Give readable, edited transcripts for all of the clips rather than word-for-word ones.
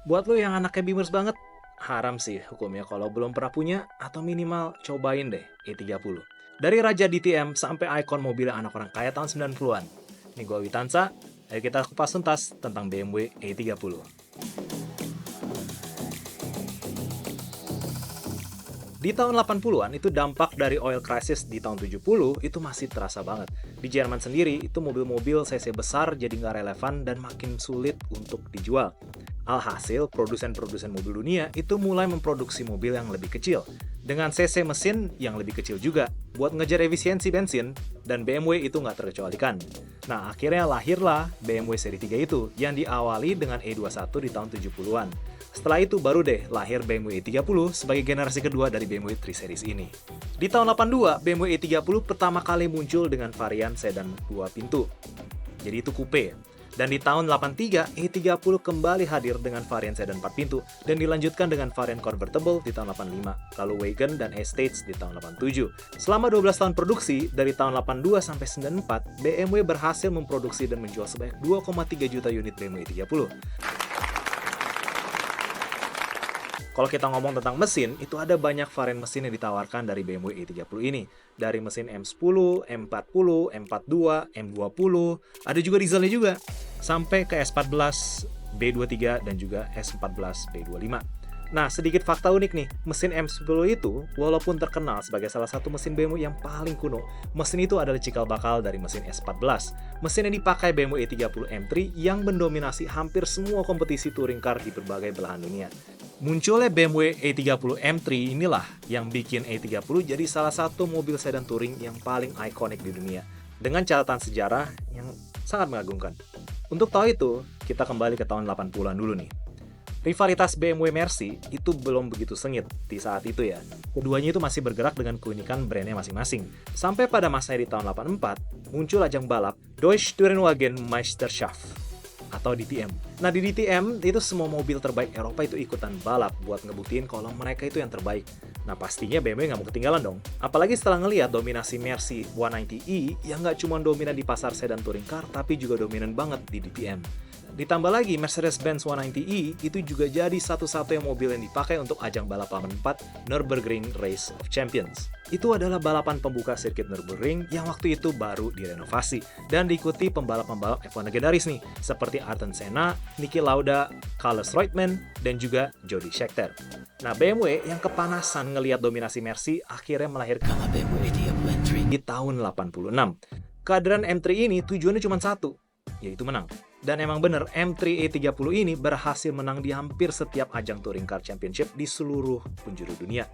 Buat lo yang anaknya Beamers banget, haram sih hukumnya kalau belum pernah punya atau minimal cobain deh E30. Dari raja DTM sampai ikon mobil anak orang kaya tahun 90-an. Ini gue Witansa, ayo kita kupas tuntas tentang BMW E30. Di tahun 80-an itu dampak dari oil crisis di tahun 70 itu masih terasa banget. Di Jerman sendiri itu mobil-mobil cc besar jadi nggak relevan dan makin sulit untuk dijual. Alhasil, produsen-produsen mobil dunia itu mulai memproduksi mobil yang lebih kecil, dengan cc mesin yang lebih kecil juga, buat ngejar efisiensi bensin, dan BMW itu nggak terkecualikan. Nah, akhirnya lahirlah BMW seri 3 itu, yang diawali dengan E21 di tahun 70-an. Setelah itu baru deh lahir BMW E30 sebagai generasi kedua dari BMW 3 Series ini. Di tahun 82, BMW E30 pertama kali muncul dengan varian sedan 2 pintu. Jadi itu coupe. Dan di tahun 83, E30 kembali hadir dengan varian sedan 4 pintu dan dilanjutkan dengan varian convertible di tahun 85, lalu wagon dan Estates di tahun 87. Selama 12 tahun produksi, dari tahun 82 sampai 94, BMW berhasil memproduksi dan menjual sebanyak 2,3 juta unit BMW E30. Kalau kita ngomong tentang mesin, itu ada banyak varian mesin yang ditawarkan dari BMW E30 ini. Dari mesin M10, M40, M42, M20, ada juga dieselnya juga. Sampai ke S14, B23, dan juga S14, B25. Nah, sedikit fakta unik nih, mesin M10 itu walaupun terkenal sebagai salah satu mesin BMW yang paling kuno, mesin itu adalah cikal bakal dari mesin S14. Mesin yang dipakai BMW E30 M3 yang mendominasi hampir semua kompetisi touring car di berbagai belahan dunia. Munculnya BMW E30 M3 inilah yang bikin E30 jadi salah satu mobil sedan touring yang paling ikonik di dunia, dengan catatan sejarah yang sangat mengagumkan. Untuk tahu itu, kita kembali ke tahun 80-an dulu nih. Rivalitas BMW Mercy itu belum begitu sengit di saat itu ya. Keduanya itu masih bergerak dengan keunikan brandnya masing-masing. Sampai pada masanya di tahun 84, muncul ajang balap Deutsche Tourenwagen Meisterschaft atau DTM. Nah, di DTM itu semua mobil terbaik Eropa itu ikutan balap buat ngebuktiin kalau mereka itu yang terbaik. Nah, pastinya BMW nggak mau ketinggalan dong. Apalagi setelah ngelihat dominasi Mercy 190e yang nggak cuma dominan di pasar sedan touring car, tapi juga dominan banget di DTM. Ditambah lagi, Mercedes-Benz 190e itu juga jadi satu-satunya mobil yang dipakai untuk ajang balapan 4 Nürburgring Race of Champions. Itu adalah balapan pembuka sirkuit Nürburgring yang waktu itu baru direnovasi dan diikuti pembalap-pembalap F1 legendaris nih, seperti Ayrton Senna, Niki Lauda, Carlos Reutemann, dan juga Jody Scheckter. Nah, BMW yang kepanasan ngelihat dominasi Mercy akhirnya melahirkan BMW E30 di tahun 86. Kehadiran M3 ini tujuannya cuma satu, yaitu menang. Dan emang bener, M3 E30 ini berhasil menang di hampir setiap ajang Touring Car Championship di seluruh penjuru dunia.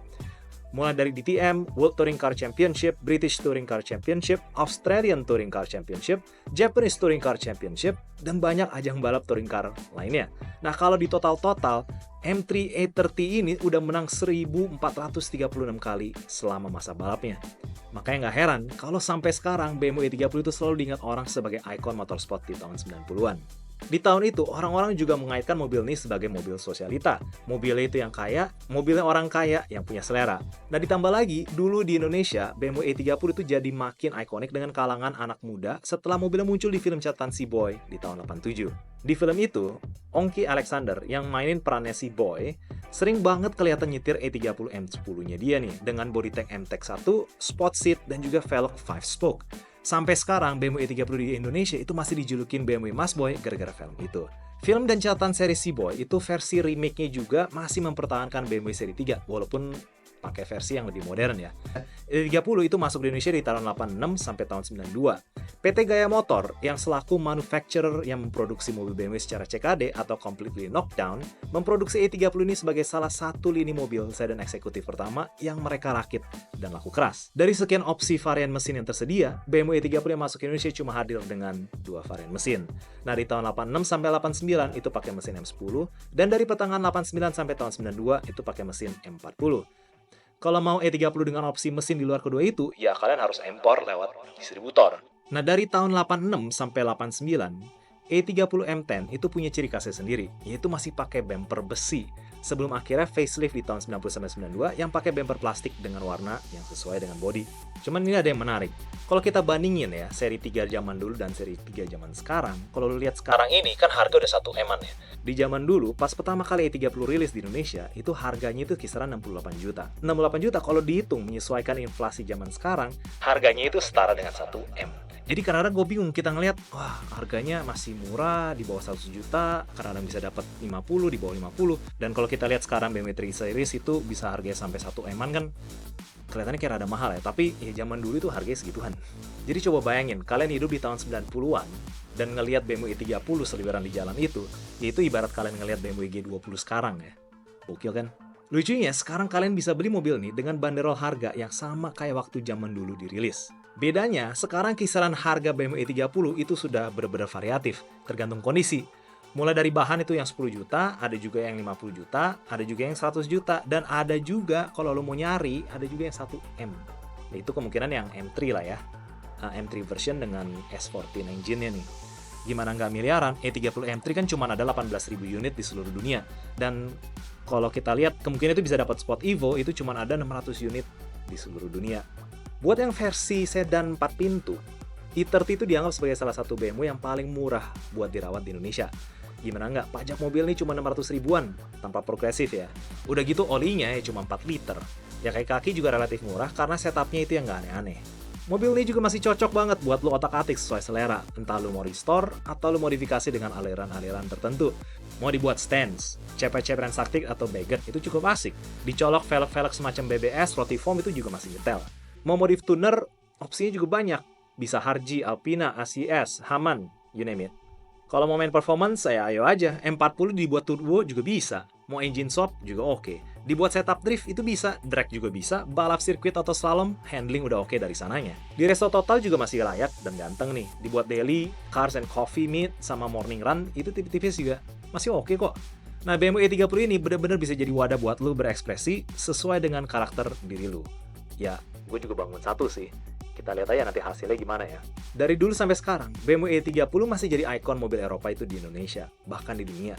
Mulai dari DTM, World Touring Car Championship, British Touring Car Championship, Australian Touring Car Championship, Japanese Touring Car Championship, dan banyak ajang balap touring car lainnya. Nah, kalau di total-total, M3 E30 ini udah menang 1436 kali selama masa balapnya. Makanya nggak heran kalau sampai sekarang BMW E30 itu selalu diingat orang sebagai ikon motorsport di tahun 90-an. Di tahun itu, orang-orang juga mengaitkan mobil ini sebagai mobil sosialita. Mobilnya itu yang kaya, mobilnya orang kaya yang punya selera. Nah, ditambah lagi, dulu di Indonesia, BMW E30 itu jadi makin ikonik dengan kalangan anak muda setelah mobilnya muncul di film catatan Si Boy di tahun 87. Di film itu, Ongki Alexander yang mainin perannya Si Boy, sering banget kelihatan nyetir E30 M10-nya dia nih, dengan body tank MTEK 1, sport seat, dan juga velg 5 spoke. Sampai sekarang, BMW E30 di Indonesia itu masih dijulukin BMW Mas Boy gara-gara film itu. Film dan catatan seri Si Boy itu versi remake-nya juga masih mempertahankan BMW seri 3, walaupun pakai versi yang lebih modern ya. E30 itu masuk di Indonesia di tahun 86 sampai tahun 92. PT Gaya Motor yang selaku manufacturer yang memproduksi mobil BMW secara CKD atau completely knockdown, memproduksi E30 ini sebagai salah satu lini mobil sedan eksekutif pertama yang mereka rakit dan laku keras. Dari sekian opsi varian mesin yang tersedia, BMW E30 yang masuk ke Indonesia cuma hadir dengan 2 varian mesin. Nah, di tahun 86 sampai 89 itu pakai mesin M10, dan dari pertengahan 89 sampai tahun 92 itu pakai mesin M40. Kalau mau E30 dengan opsi mesin di luar kedua itu, ya kalian harus impor lewat distributor. Nah, dari tahun 86 sampai 89, E30 M10 itu punya ciri khasnya sendiri, yaitu masih pakai bumper besi. sebelum akhirnya facelift di tahun 90-92 yang pakai bumper plastik dengan warna yang sesuai dengan body. Cuman ini ada yang menarik. Kalau kita bandingin ya, seri 3 zaman dulu dan seri 3 zaman sekarang, kalau lu lihat sekarang ini kan harga udah 1 M-an ya. Di zaman dulu, pas pertama kali E30 rilis di Indonesia, itu harganya itu kisaran 68 juta. 68 juta kalau dihitung menyesuaikan inflasi zaman sekarang, harganya itu setara dengan 1 M. Jadi kadang-kadang gue bingung, kita ngeliat, wah harganya masih murah, di bawah 100 juta, kadang-kadang bisa dapat 50, di bawah 50. Dan kalau kita lihat sekarang BMW 3 Series itu bisa harganya sampai 1 M-an kan, kelihatannya kayak rada mahal ya, tapi ya zaman dulu itu harganya segituan. Jadi coba bayangin, kalian hidup di tahun 90-an, dan ngelihat BMW E30 seliweran di jalan itu, yaitu ibarat kalian ngelihat BMW G20 sekarang ya. Gokil kan? Lucunya, sekarang kalian bisa beli mobil nih dengan banderol harga yang sama kayak waktu zaman dulu dirilis. Bedanya, sekarang kisaran harga BMW E30 itu sudah benar-benar variatif, tergantung kondisi. Mulai dari bahan itu yang 10 juta, ada juga yang 50 juta, ada juga yang 100 juta, dan ada juga, kalau lo mau nyari, ada juga yang 1M. Itu kemungkinan yang M3 lah ya. M3 version dengan S14 engine-nya nih. Gimana nggak miliaran, E30 M3 kan cuma ada 18.000 unit di seluruh dunia. Dan kalau kita lihat, kemungkinan itu bisa dapat Sport Evo, itu cuma ada 600 unit di seluruh dunia. Buat yang versi sedan 4 pintu, E30 itu dianggap sebagai salah satu BMW yang paling murah buat dirawat di Indonesia. Gimana nggak, pajak mobil ini cuma 600 ribuan, tanpa progresif ya. Udah gitu olinya ya cuma 4 liter. Ya kayak kaki juga relatif murah karena setupnya itu yang nggak aneh-aneh. Mobil ini juga masih cocok banget buat lo otak-atik sesuai selera. Entah lo mau restore atau lo modifikasi dengan aliran-aliran tertentu. Mau dibuat stance, cepet-cepetan saktik atau baget itu cukup asik. Dicolok velg-velg semacam BBS, roti foam itu juga masih nyetel. Mau modif tuner, opsinya juga banyak. Bisa Harji, Alpina, ACS, Haman, you name it. Kalau mau main performance, saya ayo aja. M40 dibuat turbo juga bisa. Mau engine swap juga oke. Dibuat setup drift itu bisa, drag juga bisa, balap sirkuit atau slalom, handling udah oke dari sananya. Di resto total juga masih layak dan ganteng nih. Dibuat daily, cars and coffee meet, sama morning run, itu tipis-tipis juga masih oke kok. Nah, BMW E30 ini benar-benar bisa jadi wadah buat lu berekspresi sesuai dengan karakter diri lu. Ya, gue juga bangun satu sih. Kita lihat aja nanti hasilnya gimana ya. Dari dulu sampai sekarang, BMW E30 masih jadi ikon mobil Eropa itu di Indonesia, bahkan di dunia.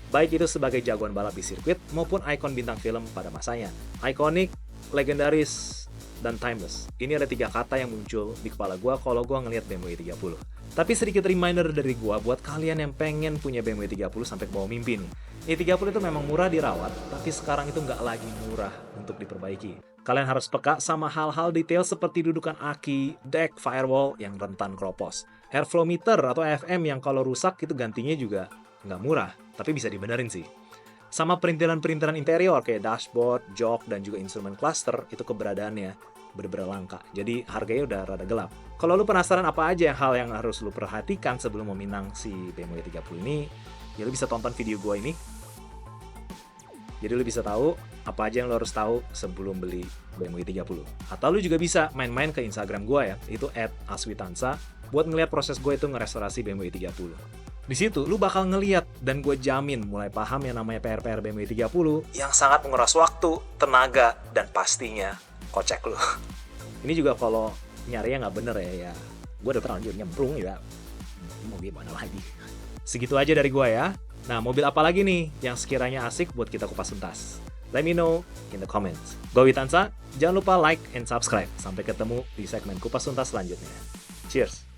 Baik itu sebagai jagoan balap di sirkuit maupun ikon bintang film pada masanya. Iconic, legendaris, dan timeless. Ini ada 3 kata yang muncul di kepala gue kalau gue ngelihat BMW E30. Tapi sedikit reminder dari gue buat kalian yang pengen punya BMW E30 sampai ke bawah mimpi nih. E30 itu memang murah dirawat, tapi sekarang itu nggak lagi murah untuk diperbaiki. Kalian harus peka sama hal-hal detail seperti dudukan aki, deck, firewall yang rentan kropos. Airflow meter atau FM yang kalau rusak itu gantinya juga nggak murah, tapi bisa dibenerin sih. Sama perintilan-perintilan interior kayak dashboard, jok, dan juga instrumen cluster, itu keberadaannya bener-bener langka. Jadi harganya udah rada gelap. Kalau lu penasaran apa aja hal yang harus lu perhatikan sebelum meminang si BMW 30 ini, ya lu bisa tonton video gua ini. Jadi lu bisa tahu apa aja yang lu harus tahu sebelum beli BMW 30. Atau lu juga bisa main-main ke Instagram gua ya, itu @aswitansa, buat ngeliat proses gue itu ngerestorasi BMW 30. Di situ lu bakal ngeliat dan gue jamin mulai paham yang namanya PR-PR BMW 30 yang sangat menguras waktu, tenaga, dan pastinya kocek lu. Ini juga kalau nyarinya nggak bener ya, gue udah terlanjur nyemplung ya. Mau gimana lagi? Segitu aja dari gue ya. Nah, mobil apa lagi nih yang sekiranya asik buat kita kupas tuntas? Let me know in the comments. Gue Witansa, jangan lupa like and subscribe. Sampai ketemu di segmen kupas tuntas selanjutnya. Cheers!